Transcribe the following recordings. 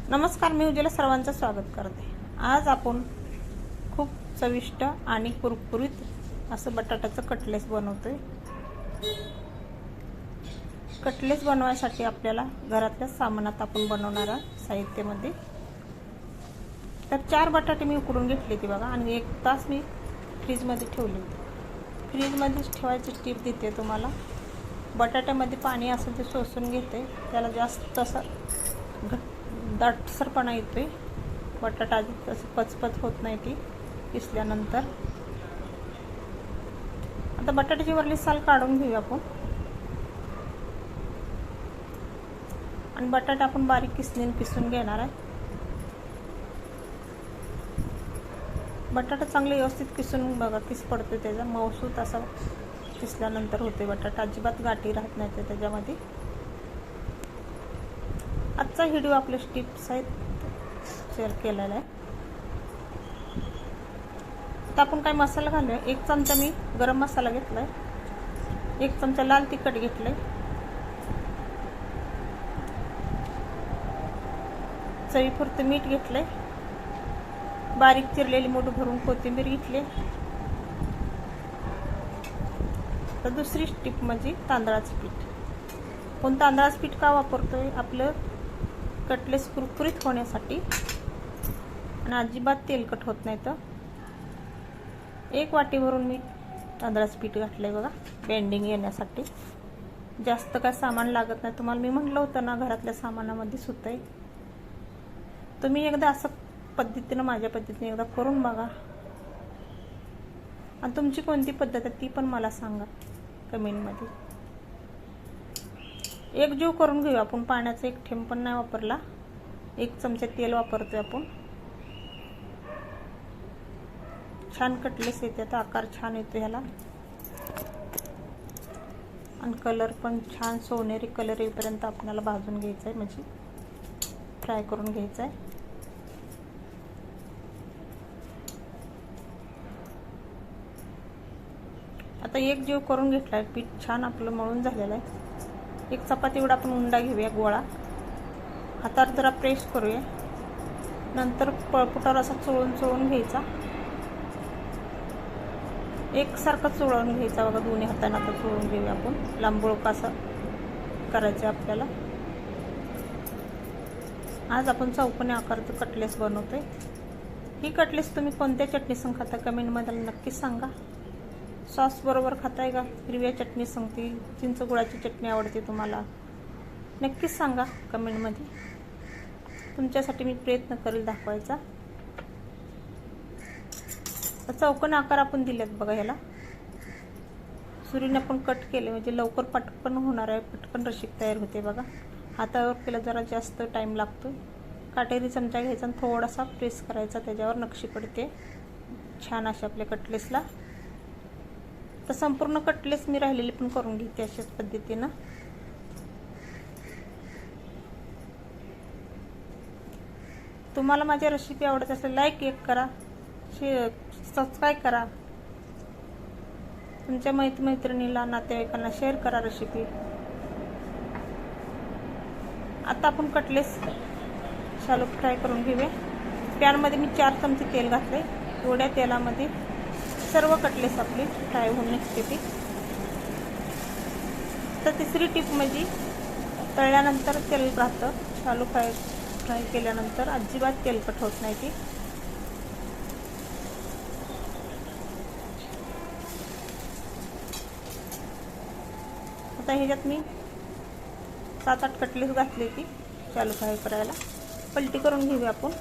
नमस्कार, मी उज्ज्वला सर्वांचं स्वागत करते। आज आपण खूप चविष्ट आणि कुरकुरीत असं बटाट्याचं कटलेस बनवतोय। कटलेस बनवण्यासाठी आपल्याला घरातल्या सामानात आपण बनवणारा साहित्यामध्ये तर 4 बटाटे मी उकडून घेतले ते बघा, आणि 1 तास मी फ्रीजमध्ये ठेवले होते। फ्रीजमध्ये ठेवायची टिप देते तुम्हाला। बटाट्यामध्ये पाणी असेल ते शोषून घेते, त्याला जास्त असं दाटसरपणा येतोय। बटाटा असं पचपच होत नाही ती किसल्यानंतर। आता बटाट्याची वरली साल काढून घेऊया आपण, आणि बटाटा आपण बारीक किसणीने किसून घेणार आहे। बटाटा चांगले व्यवस्थित किसून बघा, किस पडते त्याचा मऊसूत असा किसल्यानंतर होते बटाटा, अजिबात गाठी राहत नाही त्याच्यामध्ये। आजचा व्हिडिओ आपल्या टिप्स आहेत शेअर केलेला आहे। आता आपण काय मसाला घालूया। 1 चमचा मी गरम मसाला घेतलाय, 1 चमचा लाल तिखट घेतलंय, चवीपुरतं मीठ घेतलंय, बारीक चिरलेली मोठ भरून कोथिंबीर घेतली। तर दुसरी टिप म्हणजे तांदळाचं पीठ। पण तांदळाचं पीठ का वापरतोय? आपलं कटलेस कुरकुरीत होण्यासाठी आणि अजिबात तेलकट होत नाही। तर 1 वाटी भरून मी तांदळाचं पीठ घातलंय बघा, बेंडिंग येण्यासाठी। जास्त काय सामान लागत नाही। तुम्हाला मी म्हटलं होतं ना, घरातल्या सामानामध्येच होतंय। तुम्ही एकदा असं पद्धतीनं, माझ्या पद्धतीने एकदा करून बघा, आणि तुमची कोणती पद्धत आहे ती पण मला सांगा कमेंटमध्ये। एकजीव करून घेऊया आपण। पाण्याचा 1 थेंब पण नाही वापरला। 1 चमचा तेल वापरतोय आपण। छान कटलेस येते, आता आकार छान येतो ह्याला, आणि कलर पण छान सोनेरी कलर येईपर्यंत आपल्याला भाजून घ्यायचं आहे, म्हणजे फ्राय करून घ्यायचं आहे। आता एकजीव करून घेतलाय, पीठ छान आपलं मळून झालेलं आहे। 1 चपाती एवढा आपण उंडा घेऊया, गोळा हातावर जरा प्रेस करूया, नंतर पळपुटावर असा चोळून घ्यायचा। एकसारखा चोळून घ्यायचा बघा, दोन्ही हाताने आता चोळून घेऊया आपण। लांबोळका असं करायचं आपल्याला। आज आपण चौकोनी आकाराचं कटलेस बनवतोय। ही कटलेस तुम्ही कोणत्या चटणी संग खाता कमेंटमध्ये नक्कीच सांगा। सॉस बरोबर खाताय का? हिरव्या चटणी सांगते, चिंच गुळाची चटणी आवडते तुम्हाला? नक्कीच सांगा कमेंटमध्ये, तुमच्यासाठी मी प्रयत्न करेल दाखवायचा। चौकोन आकार आपण दिलेत बघा, ह्याला सुरीने आपण कट केले म्हणजे लवकर पटकन होणार आहे, पटकन रशीक तयार होते बघा। हातावर केला जरा जास्त टाइम लागतो। काटेरी चमचा घ्यायचा आणि थोडासा प्रेस करायचा, त्याच्यावर नक्षी पडते छान अशा आपल्या कटलेसला। तर संपूर्ण कटलेस मी राहिलेली पण करून घेते अशाच पद्धतीनं। तुम्हाला माझी रेसिपी आवडत असेल लाईक 1 करा, सबस्क्राईब करा, तुमच्या मैत्रिणीला, नातेवाईकांना शेअर करा रेसिपी। आता आपण कटलेस शालो फ्राय करून घेऊया। पॅनमध्ये मी 4 चमचे तेल घातले, थोड्या तेलामध्ये सर्व कटलेस आपली फ्राय होऊन निघते ती। तर तिसरी टिप म्हणजे तळल्यानंतर तेल राहतं, शालो फ्राय केल्यानंतर अजिबात तेलकट होत नाही ती। आता ह्याच्यात मी 7-8 कटलेस घातले ती शालो फ्राय करायला। पलटी करून घेऊया आपण।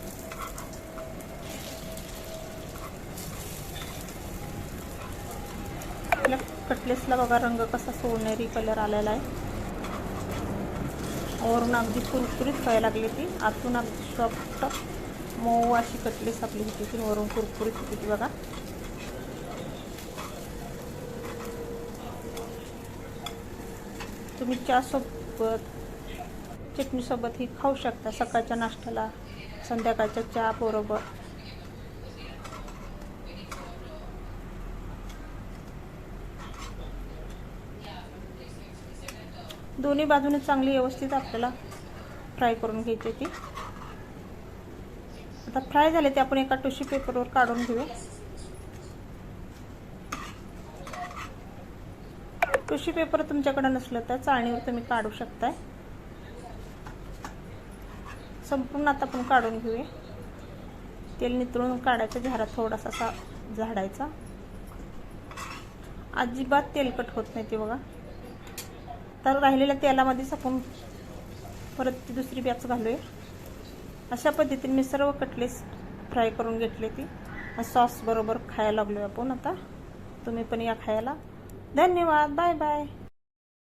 आपल्या कटलेसला बघा रंग कसा सोनेरी कलर आलेला आहे। वरून अगदी कुरकुरीत व्हायला लागली ती, आतून अगदी सॉफ्ट मऊ अशी कटलेस आपली होती ती, वरून कुरकुरीत होती ती बघा। तुम्ही चहा सोबत, चटणी सोबत ही खाऊ शकता, सकाळच्या नाश्त्याला, संध्याकाळच्या चहा बरोबर। दोन्ही बाजूने चांगली व्यवस्थित आपल्याला फ्राय करून घ्यायची ती। आता फ्राय झाले ते आपण एका टिश्यू पेपरवर काढून घेऊ. टिश्यू पेपर तुमच्याकडे नसलं तर चाळणीवर तुम्ही काढू शकताय. संपूर्ण आता आपण काढून घेऊया. तेल नितळून काढायचं, झारा थोडासा असा झाडायचा. अजिबात तेलकट होत नाही ते बघा. तर राहिलेल्या तेलामध्येच आपण परत ती दुसरी बॅच घालूया. अशा पद्धतीने मी सर्व कटलेट्स फ्राय करून घेतले ती सॉस बरोबर खायला लागलोय आपण. आता तुम्ही पण या खायला. धन्यवाद. Bye bye.